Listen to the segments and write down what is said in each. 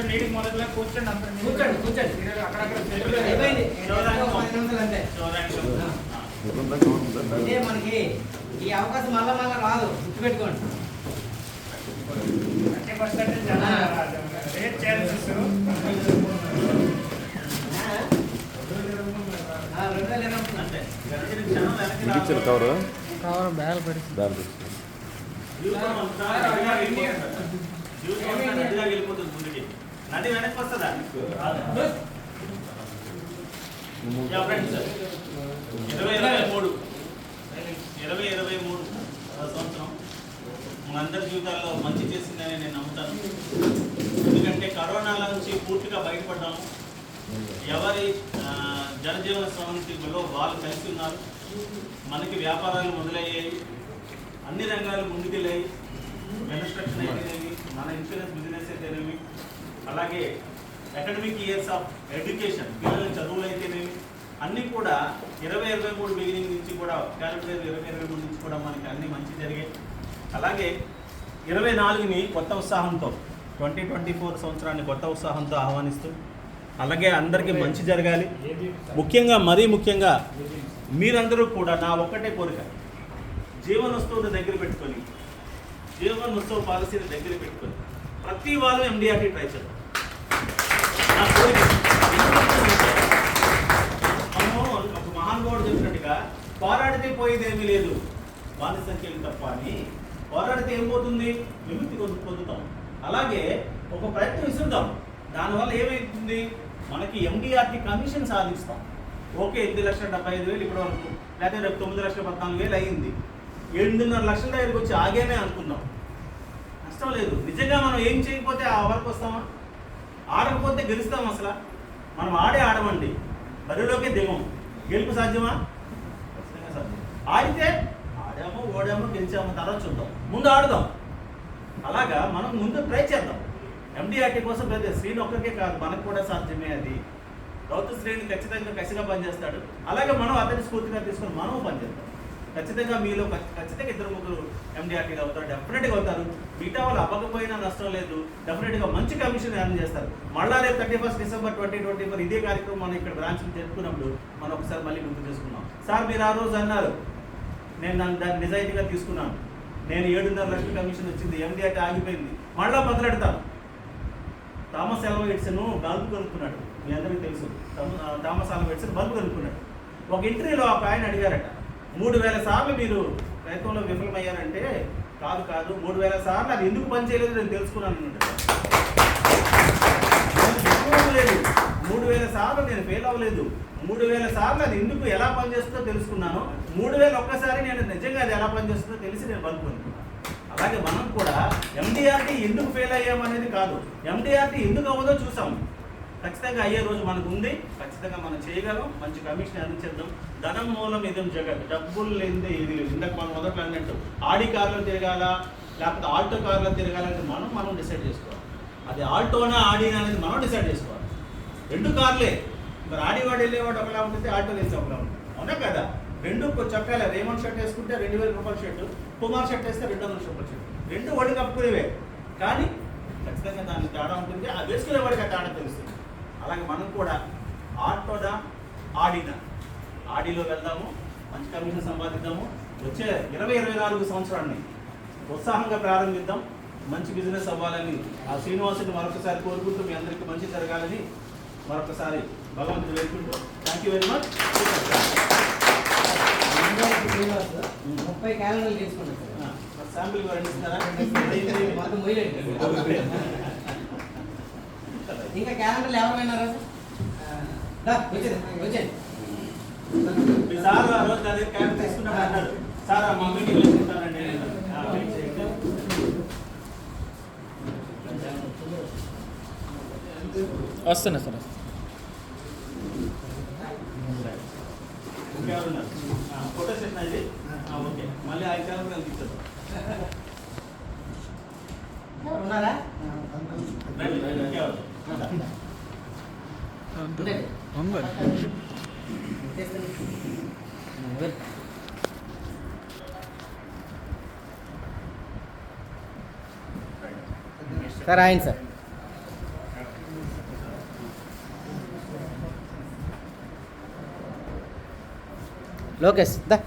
నీటికి మొదట్లో కూర్చోండి, అంతా కూర్చోండి అంటే మనకి ఈ అవకాశం మళ్ళా మళ్ళా రాదు, గుర్తుపెట్టుకోండి. 30% రేట్ చేయాల్సి కవర్ బ్యాల్ పడి వెళ్ళిపోతుంది ముందుకి. నది వెనక్కి వస్తుందా? 2023 సంవత్సరం మనందరి జీవితాల్లో మంచి చేసిందని నేను నమ్ముతాను. ఎందుకంటే కరోనా నుంచి పూర్తిగా బయటపడ్డాము. ఎవరి జనజీవన స్రవంతిలో వాళ్ళు కలిసి ఉన్నారు. మనకి వ్యాపారాలు మొదలయ్యాయి, అన్ని రంగాలు ముందుకెళ్ళాయి. కన్స్ట్రక్షన్ అయితేనేవి, మన ఇన్సూరెన్స్ బిజినెస్ అయితేనేవి, అలాగే అకాడమిక్ ఇయర్స్ ఆఫ్ ఎడ్యుకేషన్, పిల్లల చదువులు అయితేనేవి, అన్నీ కూడా 2023 బిగినింగ్ నుంచి కూడా క్యాలెండర్ 2023 నుంచి కూడా మనకి అన్నీ మంచి జరిగాయి. అలాగే 24ని కొత్త ఉత్సాహంతో 2024 సంవత్సరాన్ని కొత్త ఉత్సాహంతో ఆహ్వానిస్తూ, అలాగే అందరికీ మంచి జరగాలి. మరీ ముఖ్యంగా మీరందరూ కూడా నా ఒక్కటే కోరిక, జీవనోత్సవం దగ్గర పెట్టుకొని, జీవనోత్సవ పాలసీని దగ్గర పెట్టుకొని ప్రతి వాళ్ళు MDRT ట్రై చేద్దాం. నా కోరిక మనము ఒక మహానుభావుడు చెప్పినట్టుగా పోరాడితే పోయేదేమీ లేదు, వాని సంఖ్యలు తప్ప అని. పోరాడితే ఏం పోతుంది? విముక్తి పొందుతాం. అలాగే ఒక ప్రయత్నం విసురుదాం, దానివల్ల ఏమవుతుంది? మనకి MDRT కమిషన్ సాధిస్తాం. ఓకే, 8,75,000 ఇప్పటి వరకు, లేకపోతే రేపు 9,14,000 అయ్యింది. 7.5 లక్షల దగ్గరికి వచ్చి ఆగేమే అనుకుందాం, నష్టం లేదు. నిజంగా మనం ఏం చేయకపోతే ఆ వరకు వస్తామా? ఆడకపోతే గెలుస్తాం? అసలు మనం ఆడమండి, బరిలోకి దిగం. గెలుపు సాధ్యమా? ఖచ్చితంగా సాధ్యం. ఆడితే ఆడామో ఓడామో గెలిచామో తర్వాత చూద్దాం, ముందు ఆడుదాం. అలాగా మనం ముందు ట్రై చేద్దాం. MDRT కోసం ప్రతి శ్రీని ఒక్కరికే కాదు, మనకు కూడా సాధ్యమే. అది గౌతు శ్రేణి ఖచ్చితంగా కసిగా పనిచేస్తాడు. అలాగే మనం అతని స్ఫూర్తిగా తీసుకొని మనం పనిచేద్దాం. ఖచ్చితంగా మీలో ఖచ్చితంగా 2-3 MDRTలు అవుతారు, డెఫినెట్గా అవుతారు. మిగతా వాళ్ళు అవ్వకపోయినా నష్టం లేదు, డెఫినెట్గా మంచి కమిషన్ ఎర్న్ చేస్తారు. మళ్ళా రేపు 31 డిసెంబర్ 2024 ఇదే కార్యక్రమం మనం ఇక్కడ బ్రాంచ్లు జరుపుకున్నప్పుడు మనం ఒకసారి మళ్ళీ గుర్తు చేసుకున్నాం. సార్ మీరు ఆ రోజు అన్నారు, నేను దాన్ని నిజాయితీగా తీసుకున్నాను, నేను 7.5 లక్షల కమిషన్ వచ్చింది, MDRT ఆగిపోయింది, మళ్ళీ మొదలెడతాను. థామస్ ఆల్వా ఎడిసన్ బల్బు కనుక్కున్నాడు, మీ అందరికీ తెలుసు. థామస్ ఆల్వా ఎడిసన్ బల్బు కనుక్కున్నాడు. ఒక ఇంటర్వ్యూలో ఒక ఆయన అడిగారట, 3,000 సార్లు మీరు ప్రయత్నంలో విఫలమయ్యారంటే, కాదు 3,000 సార్లు అది ఎందుకు పనిచేయలేదు నేను తెలుసుకున్నాను అన్నట్టు. 3,000 సార్లు నేను ఫెయిల్ అవ్వలేదు, 3,000 సార్లు అది ఎందుకు ఎలా పనిచేస్తుందో తెలుసుకున్నాను. 3,000 ఒక్కసారి నేను నిజంగా అది ఎలా పనిచేస్తుందో తెలిసి నేను బల్బు కనుక్కున్నాను. అలాగే మనం కూడా MDRT ఎందుకు ఫెయిల్ అయ్యామనేది కాదు, MDRT ఎందుకు అవ్వదో చూసాం. ఖచ్చితంగా అయ్యే రోజు మనకు ఉంది, ఖచ్చితంగా మనం చేయగలం. మంచి కమిషన్ అందించేద్దాం. ధనం మూలం ఇదం జగత్, డబ్బులు లేనిదే ఇది లేదు. ఇందాక మనం మొదట్లో అన్నట్టు ఆడి కార్లో తిరగాల లేకపోతే ఆల్టో కార్లో తిరగాలంటే మనం డిసైడ్ చేసుకోవాలి. అది ఆల్టోనా ఆడినా అనేది మనం డిసైడ్ చేసుకోవాలి. 2 కార్లే, మరి ఆడివాడు వెళ్ళేవాడు ఒకలా ఉంటుంది, ఆల్టో వేసి ఒకలా ఉంటుంది, అవునా కదా? 2 చొక్కాలే. రేమండ్ షర్ట్ వేసుకుంటే 2,000 రూపాయల షర్టు, కుమార్ షర్ట్ వేస్తే 200 రూపాయల షర్టు, 2 ఒళ్ళు కప్పుకునేవే. కానీ ఖచ్చితంగా దానికి తేడా ఉంటుంది, ఆ వేసుకునేవాడికి ఆ తేడా తెలుస్తుంది. అలాగే మనం కూడా ఆటోనా ఆడిలో వెళ్దాము, మంచి కమిషన్ సంపాదిద్దాము. వచ్చే 2024 సంవత్సరాన్ని ఉత్సాహంగా ప్రారంభిద్దాం. మంచి బిజినెస్ అవ్వాలని ఆ శ్రీనివాసుని మరొకసారి కోరుకుంటూ, మీ అందరికీ మంచి జరగాలని మరొకసారి భగవంతుడు వేడుకుంటూ, థ్యాంక్ యూ వెరీ మచ్. 30 క్యాలెండర్లు తీసుకున్నాను సార్, శాంపుల్ ఇస్తున్నారా? ఇంకా క్యాలెండర్లు ఎవరైనా వచ్చేది మీ సార్ ఆ రోజు అదే క్యాబ్ తీసుకున్నాడు అన్నాడు, సార్ మా మీటింగ్ వేసుకుంటానండి. వస్తున్నా సార్. ఇంకెవరున్నారు? ఫోటో సెషన్ అది ఓకే, మళ్ళీ 5 క్యాలెండర్ కనిపిస్తుంది. సార్ ఆయన సార్ లోకేష్ దా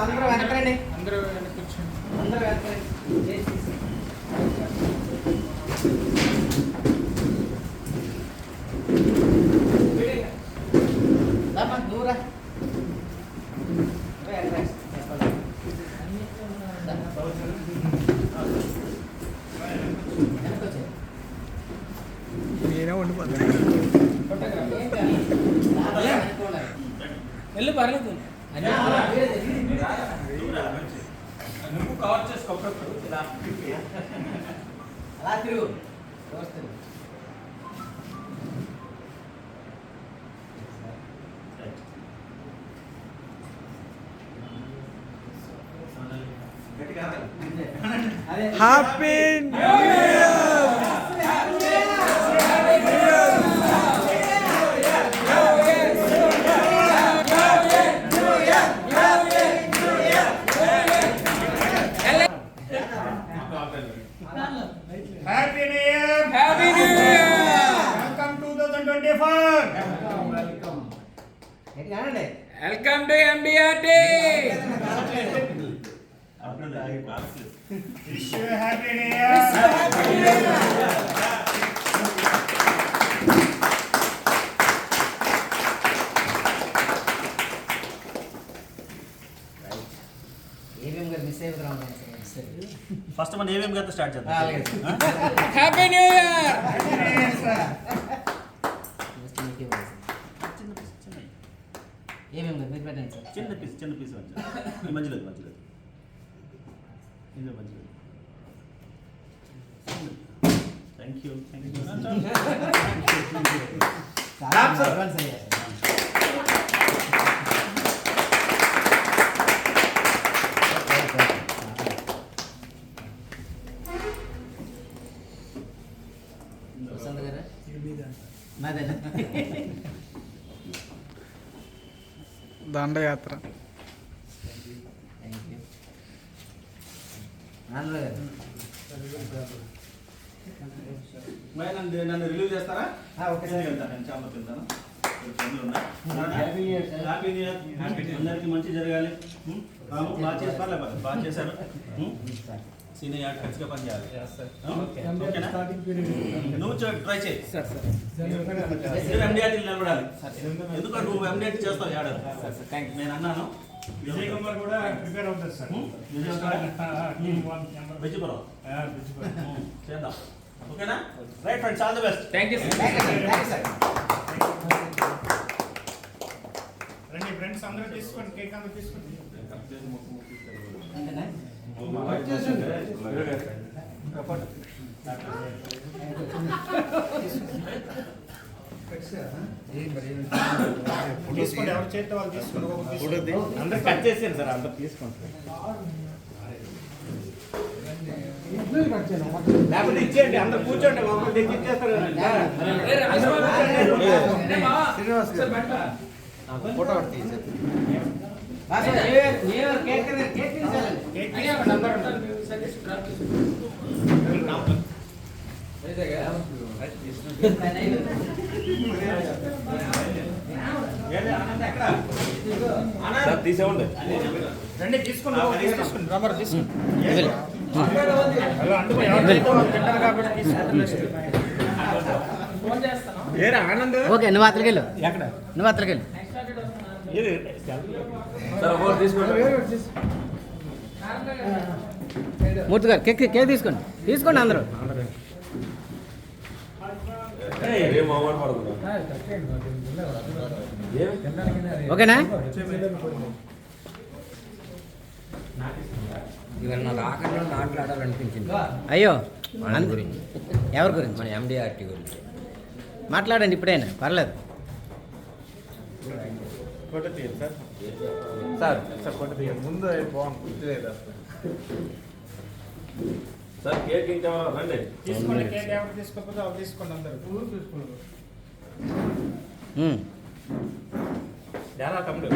అందరూ వెనకరండి అందరూ వెనక్కి వచ్చాను. అందరూ వెనకరండి దూరా నేనే ఉండిపోతాను. వెళ్ళి పర్లేదు. నువ్వు కవర్ చేసుకోప్పుడు అలా తిరుగు happy new Happy New Year! Happy new year. Welcome 2024! కానండి welcome to MBRT. Wish you a Happy New Year! ఏమేమి గారు మిస్ అయిపోతున్నాం ఫస్ట్ మనం ఏమేమి కదా స్టార్ట్ చేద్దాం. Happy new year. Happy New Year, sir! ఏమేమి గారు మీరు పెట్టండి సార్ చిన్న పీస్ ఈ మధ్యలో ఇదే మధ్యలో. థ్యాంక్ యూ చాలా అడ్వాన్స్ అయ్యారు వసంత్ గారు నాదేనా దండయాత్ర. థ్యాంక్ యూ ఆంధ్ర గారు నన్ను రిలీవ్ చేస్తారా? ఓకే సార్ వెళ్తాను, నేను చాంబర్కి వెళ్తాను. పనులు ఉన్నాయి. Happy new year sir happy new year. అందరికీ మంచి జరగాలి. రాము, బాగా చేసి పర్లేదు, బాగా చేశారు. సీనియర్ యాడ్ ఖచ్చితంగా పని చేయాలి. ఓకేనా? నువ్వు ట్రై చేయి. ఎండిఆర్టీ నిలబడాలి. ఎందుకంటే నువ్వు ఎండిఆర్టీ చేస్తావు యాడ్. నేను అన్నాను. విజయ్ కుమార్ కూడా ప్రిపేర్ అవుతారు సార్. వెజిపురం చేద్దాం. ఓకేనా? Right friends, all the best. Thank you sir. రండి ఫ్రెండ్స్, అందరూ తీసుకోండి, కేక్ అందరూ తీసుకోండి. అంతేనా తీసుకోండి, ఎవరు చేస్తే వాళ్ళు తీసుకోండి. ఒక్కొక్కరు తీసుకోండి. అందరు కట్ చేసాను సార్, అందరు తీసుకోండి. లేకపోతే ఇచ్చేయండి, అందరు కూర్చోండి, ఒకరు తెచ్చి ఇచ్చేస్తారు. ఫోటో కేక్ కేక్ తీసేవండి. రండి తీసుకోండి, తీసుకోండి. రమ్మరు తీసుకోండి. అలా అంటుకో, ఎవరు చేస్తే వాళ్ళు తింటారు కాబట్టి తీసుకోండి. ఏరా ఆనంద్, ఓకే నువ్వు అతలికి వెళ్ళు ఎక్కడ నువ్వు అతలికి వెళ్ళు మూర్తి గారు కేక్ కేక్ తీసుకోండి తీసుకోండి అందరూ ఓకేనా ఇవాళ నాకు ఆఖరిలో మాట్లాడాలనిపించింది అయ్యో మన గురించి ఎవరి గురించి మన ఎండిఆర్టీ గురించి మాట్లాడండి ఇప్పుడైనా పర్లేదు ఫోటో తీయండి సార్. సార్ ఫోటో తీయండి. ముందు బాగుంది గుర్తులేదు అసలు. సార్ కేక్ ఇంకా రండి. తీసుకోండి కేక్ ఎవరు తీసుకోకపోతే వాళ్ళు తీసుకోండి అందరూ ఎలా తమ్ముడు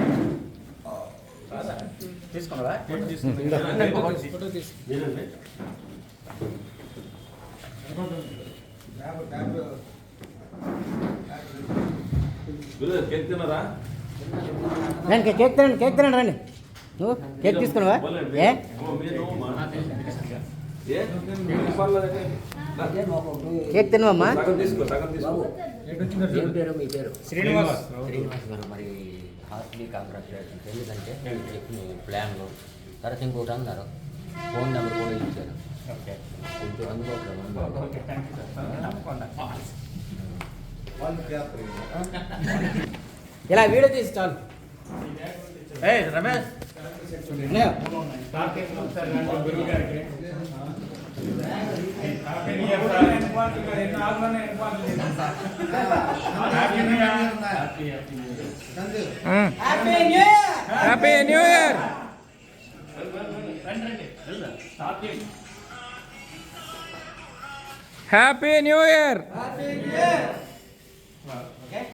తీసుకున్నారా? ఫోటో తీసుకున్నారా? కేక్ తిన్నారా? రండి కేక్ తినండి రండి నువ్వు కేక్ తీసుకున్నావా ఏ కేక్ తినవమ్మా ఏం పేరు మీ పేరు శ్రీనివాస్ శ్రీనివాస్ గారు మరి హార్ట్లీ కాంగ్రాచులేషన్స్ ఎందుకంటే మీరు చెప్పిన ప్లాన్లు తర్వాత ఇంకోటి అన్నారు ఫోన్ నెంబర్ కూడా ఇచ్చారు ఓకే కొంచెం అందుబాటులో ఓకే థ్యాంక్ యూ సార్ తప్పకుండా ఇలా వీడియో తీసి చాలు రమేష్ తాతయ్య ఒకసారి రండి గురువు గారికి happy new year happy new year